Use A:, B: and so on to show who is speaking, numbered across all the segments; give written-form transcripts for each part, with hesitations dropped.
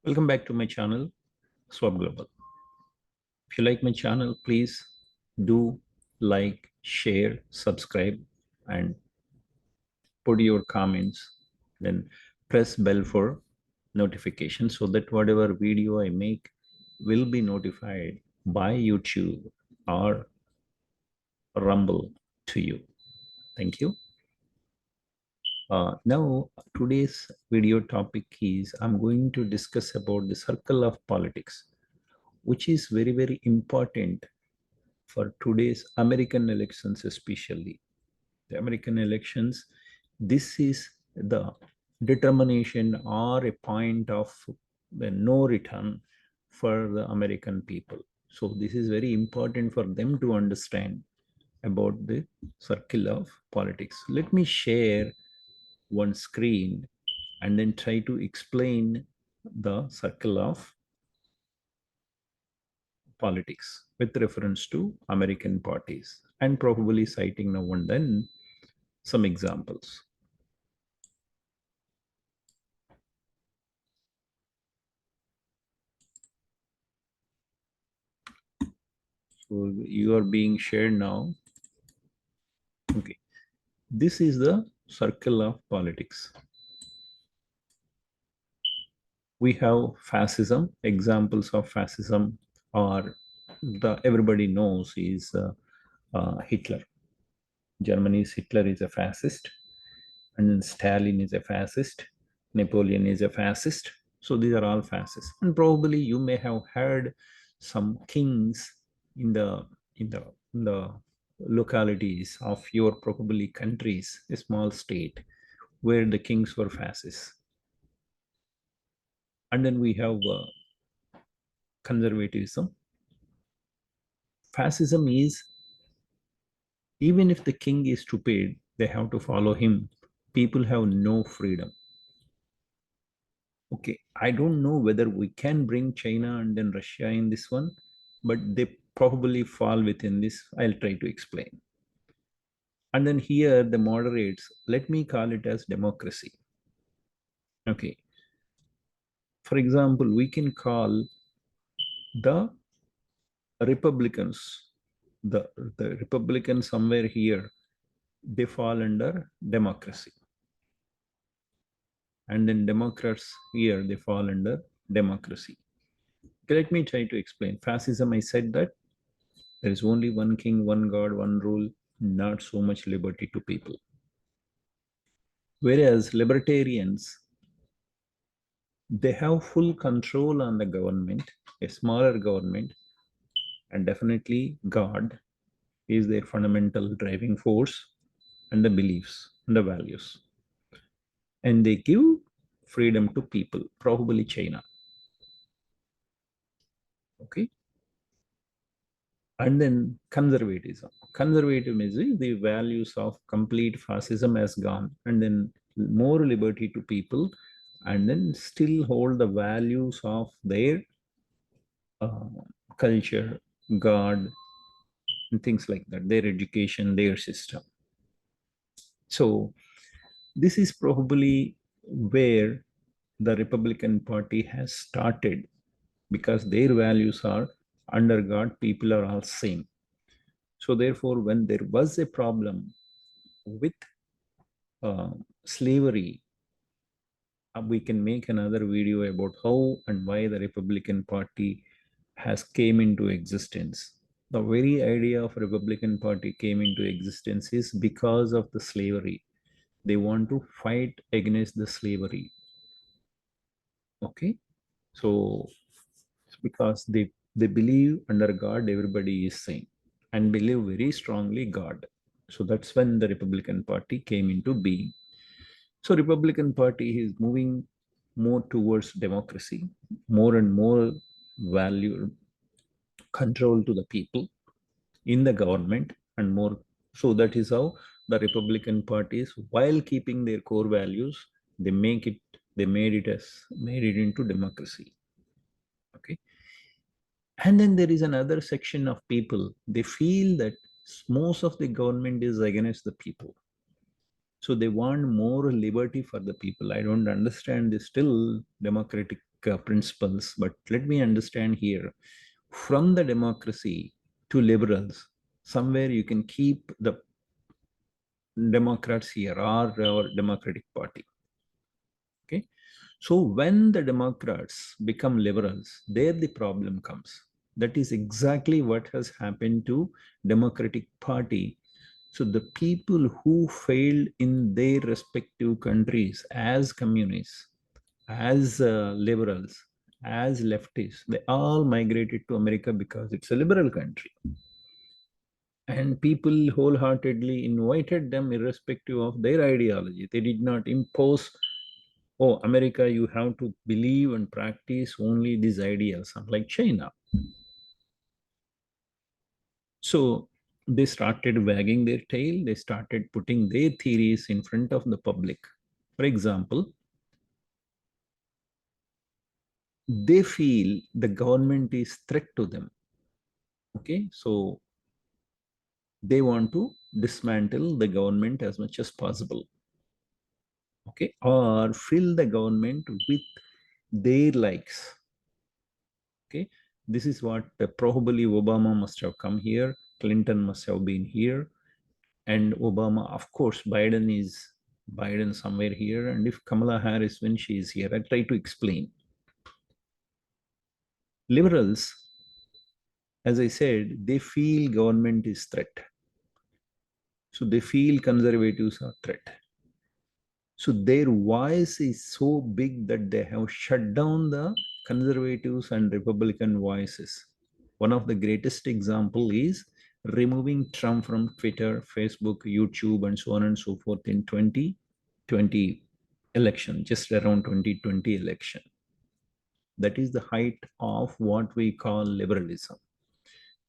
A: Welcome back to my channel, Swap Global. If you like my channel, please do like, share, subscribe, and put your comments. Then press bell for notification so that whatever video I make will be notified by YouTube or Rumble to you. Thank you. Now, today's video topic is I'm going to discuss about the circle of politics, which is very, very important for today's American elections, especially the American elections. This is the determination or a point of no return for the American people. So this is very important for them to understand about the circle of politics. Let me share one screen and then try to explain the circle of politics with reference to American parties and probably citing now and then some examples. So you are being shared now. Okay. This is the circle of politics. We have fascism. Examples of fascism are everybody knows is Hitler. Germany's Hitler is a fascist, and then Stalin is a fascist. Napoleon is a fascist. So these are all fascists. And probably you may have heard some kings in the in the in the localities of your probably countries, a small state, where the kings were fascists. And then we have conservatism. Fascism is, even if the king is stupid, they have to follow him. People have no freedom. Okay, I don't know whether we can bring China and then Russia in this one, but they probably fall within this. I'll try to explain. And then here the moderates, let me call it as democracy. Okay. For example, we can call the Republicans, the Republicans somewhere here, they fall under democracy. And then Democrats here, they fall under democracy. Okay, let me try to explain. Fascism, I said that there is only one king, one God, one rule, not so much liberty to people. Whereas libertarians, they have full control on the government, a smaller government, and definitely God is their fundamental driving force and the beliefs and the values. And they give freedom to people, probably China. Okay. And then conservatism. Conservatism is the values of complete fascism has gone, and then more liberty to people, and then still hold the values of their uh, culture, God, and things like that, their education, their system. So this is probably where the Republican Party has started, because their values are under God, people are all same. So therefore, when there was a problem with uh, slavery, we can make another video about how and why the Republican Party has came into existence. The very idea of Republican Party came into existence is because of the slavery. They want to fight against the slavery. Okay, so it's because they believe under God everybody is same, and believe very strongly God. So that's when the Republican Party came into being. So Republican Party is moving more towards democracy, more and more value control to the people in the government, and more. So that is how the Republican parties, while keeping their core values, they made it into democracy. Okay. And then there is another section of people, they feel that most of the government is against the people. So they want more liberty for the people. I don't understand this still democratic principles, but let me understand here, from the democracy to liberals, somewhere you can keep the Democrats here or Democratic Party. Okay. So when the Democrats become liberals, there the problem comes. That is exactly what has happened to Democratic Party. So the people who failed in their respective countries as communists, as liberals, as leftists, they all migrated to America because it's a liberal country. And people wholeheartedly invited them irrespective of their ideology. They did not impose, oh, America, you have to believe and practice only these ideas, unlike China. So they started wagging their tail, they started putting their theories in front of the public. For example, they feel the government is threat to them. Okay, so they want to dismantle the government as much as possible. Okay, or fill the government with their likes. Okay, this is what probably Obama must have come here, Clinton must have been here, and Obama, of course, Biden somewhere here, and if Kamala Harris, when she is here, I try to explain. Liberals, as I said, they feel government is threat, so they feel conservatives are threat. So their voice is so big that they have shut down the conservatives and Republican voices. One of the greatest example is removing Trump from Twitter, Facebook, YouTube, and so on and so forth in 2020 election, just around 2020 election. That is the height of what we call liberalism.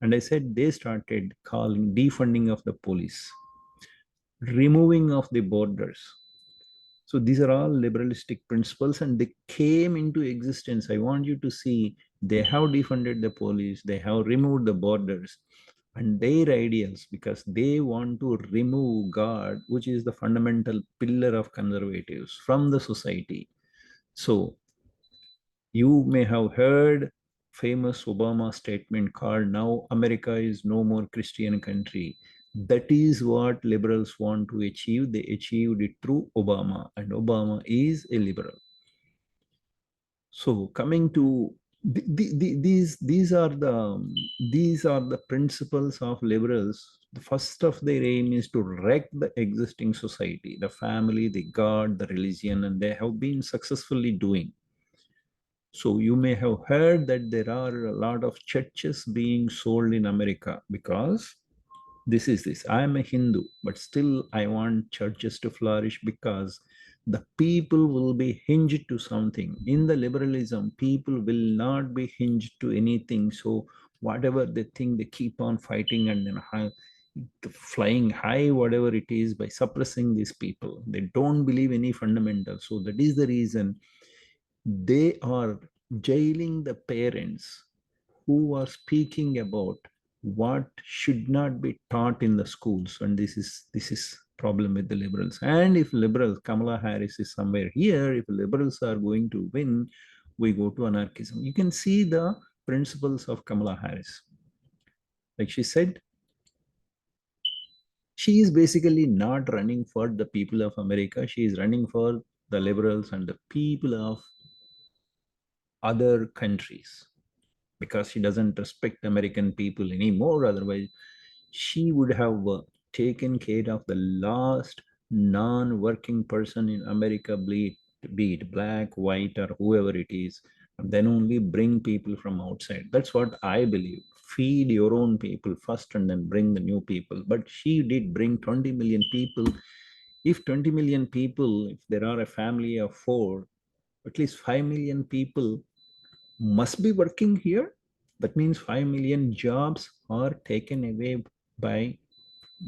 A: And I said they started calling defunding of the police, removing of the borders. So these are all liberalistic principles and they came into existence. I want you to see they have defunded the police, they have removed the borders and their ideals because they want to remove God, which is the fundamental pillar of conservatives from the society. So you may have heard famous Obama statement called now America is no more Christian country. That is what liberals want to achieve. They achieved it through Obama, and Obama is a liberal. So coming to these are the principles of liberals. The first of their aim is to wreck the existing society, the family, the God, the religion, and they have been successfully doing. So you may have heard that there are a lot of churches being sold in America because this. I am a Hindu, but still I want churches to flourish because the people will be hinged to something. In the liberalism, people will not be hinged to anything. So whatever they think, they keep on fighting and then flying high, whatever it is, by suppressing these people. They don't believe any fundamental. So that is the reason they are jailing the parents who are speaking about what should not be taught in the schools, and this is problem with the liberals. And if liberals, Kamala Harris is somewhere here, if liberals are going to win, we go to anarchism. You can see the principles of Kamala Harris. Like she said, she is basically not running for the people of America, she is running for the liberals and the people of other countries, because she doesn't respect American people anymore. Otherwise, she would have taken care of the last non-working person in America, be it black, white, or whoever it is, and then only bring people from outside. That's what I believe. Feed your own people first and then bring the new people. But she did bring 20 million people. If 20 million people, if there are a family of four, at least 5 million people must be working here. That means 5 million jobs are taken away by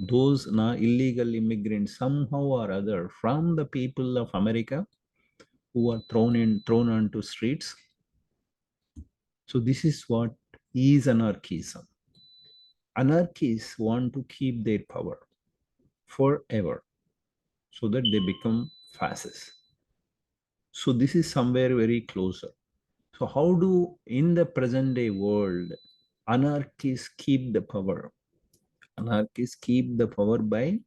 A: those illegal immigrants somehow or other from the people of America who are thrown onto streets. So this is what is anarchism. Anarchists want to keep their power forever so that they become fascists. So this is somewhere very closer. So how do, in the present day world, anarchists keep the power? Anarchists keep the power by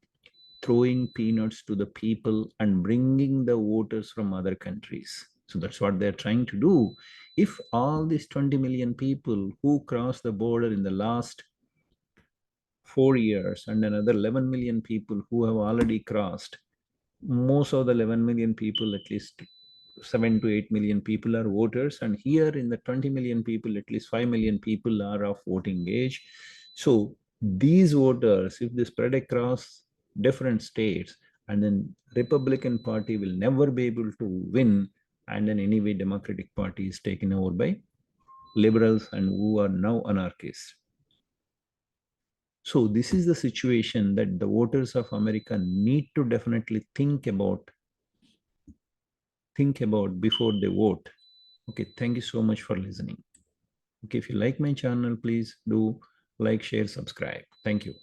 A: throwing peanuts to the people and bringing the voters from other countries. So that's what they're trying to do. If all these 20 million people who crossed the border in the last 4 years and another 11 million people who have already crossed, most of the 11 million people, at least 7 to 8 million people are voters, and here in the 20 million people, at least 5 million people are of voting age. So these voters, if they spread across different states, and then Republican Party will never be able to win, and then anyway Democratic Party is taken over by liberals and who are now anarchists. So this is the situation that the voters of America need to definitely think about before they vote. Okay, thank you so much for listening. Okay, if you like my channel, please do like, share, subscribe. Thank you.